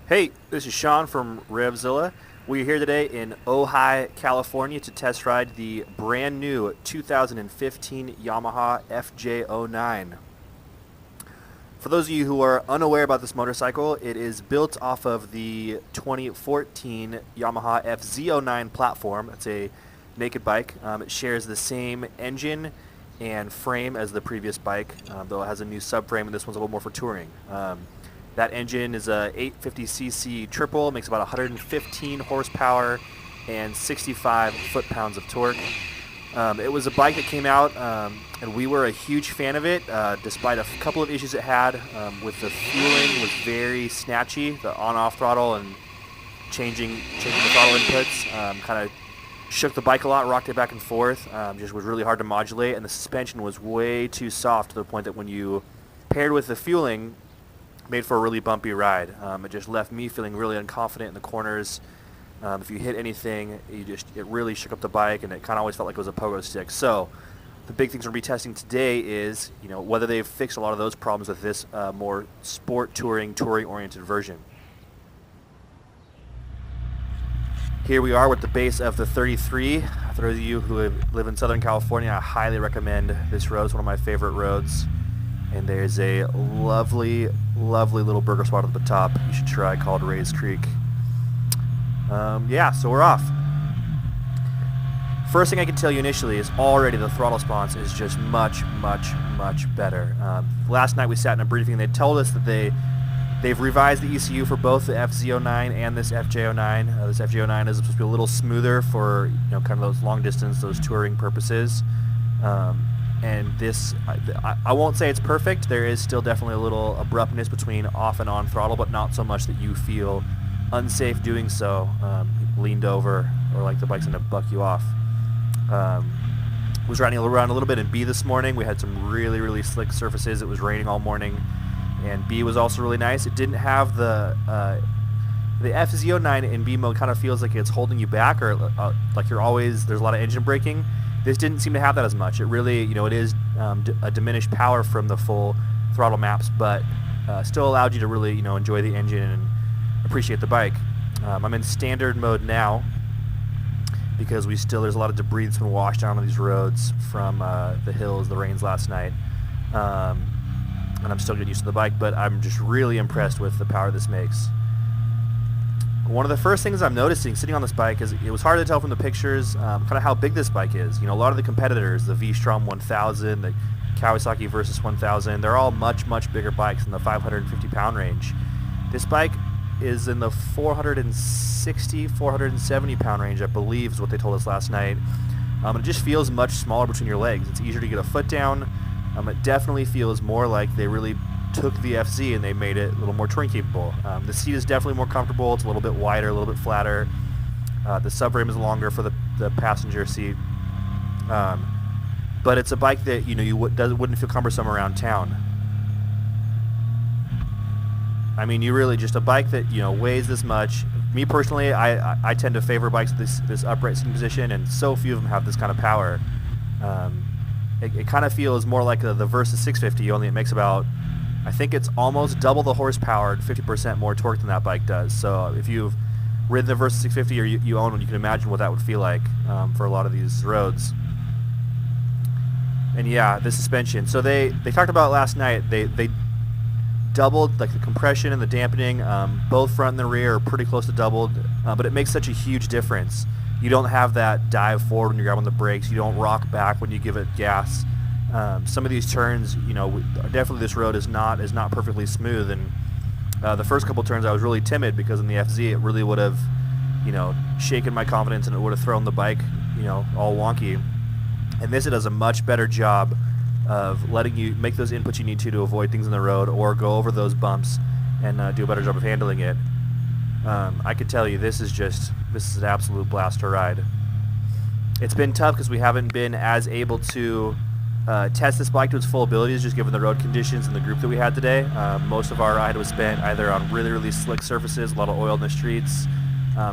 Hey, this is Sean from RevZilla. We're here today in Ojai, California to test ride the brand new 2015 Yamaha FJ-09. For those of you who are unaware about this motorcycle, it is built off of the 2014 Yamaha FJ-09 platform. It's a naked bike. It shares the same engine and frame as the previous bike, though it has a new subframe, and this one's a little more for touring. That engine is a 850cc triple, makes about 115 horsepower and 65 foot-pounds of torque. It was a bike that came out, and we were a huge fan of it, despite a couple of issues it had with the fueling. Was very snatchy, the on-off throttle, and changing the throttle inputs kind of shook the bike a lot, rocked it back and forth. Just was really hard to modulate, and the suspension was way too soft to the point that when you paired with the fueling, made for a really bumpy ride. It just left me feeling really unconfident in the corners. If you hit anything, it really shook up the bike, and it kind of always felt like it was a pogo stick. So the big things we're going to be testing today is, whether they've fixed a lot of those problems with this more sport touring-oriented version. Here we are with the base of the 33. For those of you who live in Southern California, I highly recommend this road. It's one of my favorite roads. And there's a lovely, lovely little burger spot at the top you should try called Rays Creek. Yeah, so we're off. First thing I can tell you initially is already the throttle response is just much, much, much better. Last night we sat in a briefing. They told us that they've revised the ECU for both the FJ-09 and this FJ-09. This FJ-09 is supposed to be a little smoother for kind of those long distance, those touring purposes. And this, I won't say it's perfect. There is still definitely a little abruptness between off and on throttle, but not so much that you feel unsafe doing so, leaned over, or like the bike's going to buck you off. Was riding around a little bit in B this morning. We had some really, really slick surfaces. It was raining all morning, and B was also really nice. It didn't have the FJ-09 in B mode kind of feels like it's holding you back, or like there's a lot of engine braking. This didn't seem to have that as much. It really, it is a diminished power from the full throttle maps, but still allowed you to really, enjoy the engine and appreciate the bike. I'm in standard mode now because there's a lot of debris that's been washed down on these roads from the hills, the rains last night, and I'm still getting used to the bike, but I'm just really impressed with the power this makes. One of the first things I'm noticing sitting on this bike is it was hard to tell from the pictures kind of how big this bike is. A lot of the competitors, the V-Strom 1000, the Kawasaki Versys 1000, they're all much, much bigger bikes in the 550-pound range. This bike is in the 460, 470-pound range, I believe is what they told us last night. It just feels much smaller between your legs. It's easier to get a foot down. It definitely feels more like they really took the FZ and they made it a little more touring capable. The seat is definitely more comfortable. It's a little bit wider, a little bit flatter. The subframe is longer for the passenger seat. But it's a bike that you wouldn't feel cumbersome around town. I mean, you really just a bike that weighs this much. Me personally, I tend to favor bikes with this upright sitting position, and so few of them have this kind of power. It kind of feels more like the Versys 650, only it makes about, I think it's almost double the horsepower and 50% more torque than that bike does. So if you've ridden the Versys 650 or you own one, you can imagine what that would feel like for a lot of these roads. And yeah, the suspension. So they talked about last night, they doubled like the compression and the dampening. Both front and the rear are pretty close to doubled, but it makes such a huge difference. You don't have that dive forward when you're grabbing the brakes. You don't rock back when you give it gas. Some of these turns, definitely this road is not perfectly smooth, and the first couple turns I was really timid because in the FZ it really would have, shaken my confidence, and it would have thrown the bike, all wonky. And this, it does a much better job of letting you make those inputs you need to avoid things in the road or go over those bumps and do a better job of handling it. I could tell you this is an absolute blast to ride. It's been tough because we haven't been as able to test this bike to its full abilities, just given the road conditions and the group that we had today. Most of our ride was spent either on really, really slick surfaces, a lot of oil in the streets,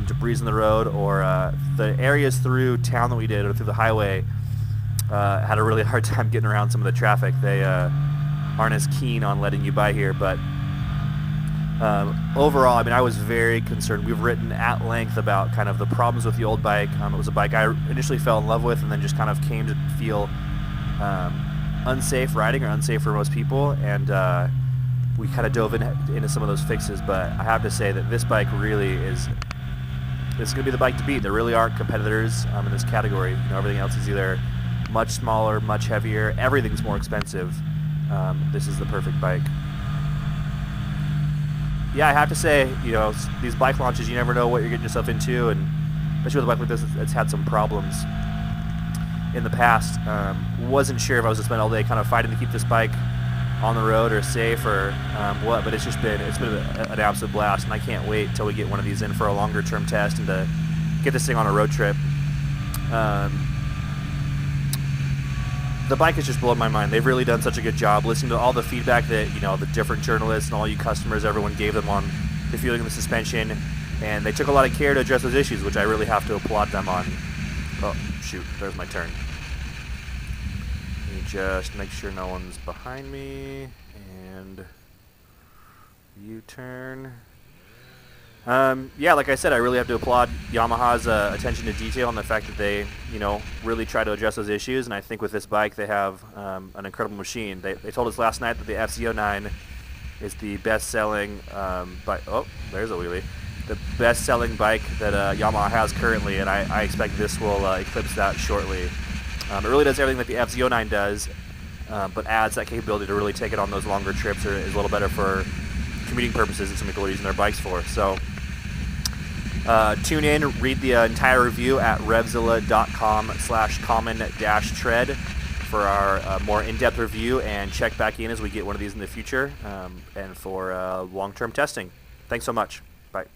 debris in the road, or the areas through town that we did, or through the highway, had a really hard time getting around some of the traffic. They aren't as keen on letting you by here, but Overall, I mean, I was very concerned. We've written at length about kind of the problems with the old bike. It was a bike I initially fell in love with and then just kind of came to feel unsafe riding, or unsafe for most people, and we kind of dove into some of those fixes. But I have to say that this bike really is going to be the bike to beat. There really aren't competitors in this category. You know, everything else is either much smaller, much heavier. Everything's more expensive. This is the perfect bike. Yeah, I have to say, you know, these bike launches, you never know what you're getting yourself into, and especially with a bike like this, it's had some problems in the past. Wasn't sure if I was going to spend all day kind of fighting to keep this bike on the road or safe or what, but it's been an absolute blast, and I can't wait till we get one of these in for a longer term test and to get this thing on a road trip. The bike has just blown my mind. They've really done such a good job listening to all the feedback that, you know, the different journalists and all you customers, everyone gave them on the feeling of the suspension, and they took a lot of care to address those issues, which I really have to applaud them on. Oh, shoot, there's my turn. Let me just make sure no one's behind me, and U-turn. Yeah, like I said, I really have to applaud Yamaha's attention to detail and the fact that they, you know, really try to address those issues. And I think with this bike, they have an incredible machine. They told us last night that the FJ-09 is the best-selling bike. Oh, there's a wheelie. The best-selling bike that Yamaha has currently, and I expect this will eclipse that shortly. It really does everything that the FJ-09 does, but adds that capability to really take it on those longer trips, or is a little better for commuting purposes that some people are using their bikes for. So tune in, read the entire review at RevZilla.com/common-tread for our more in-depth review, and check back in as we get one of these in the future and for long-term testing. Thanks so much. Bye.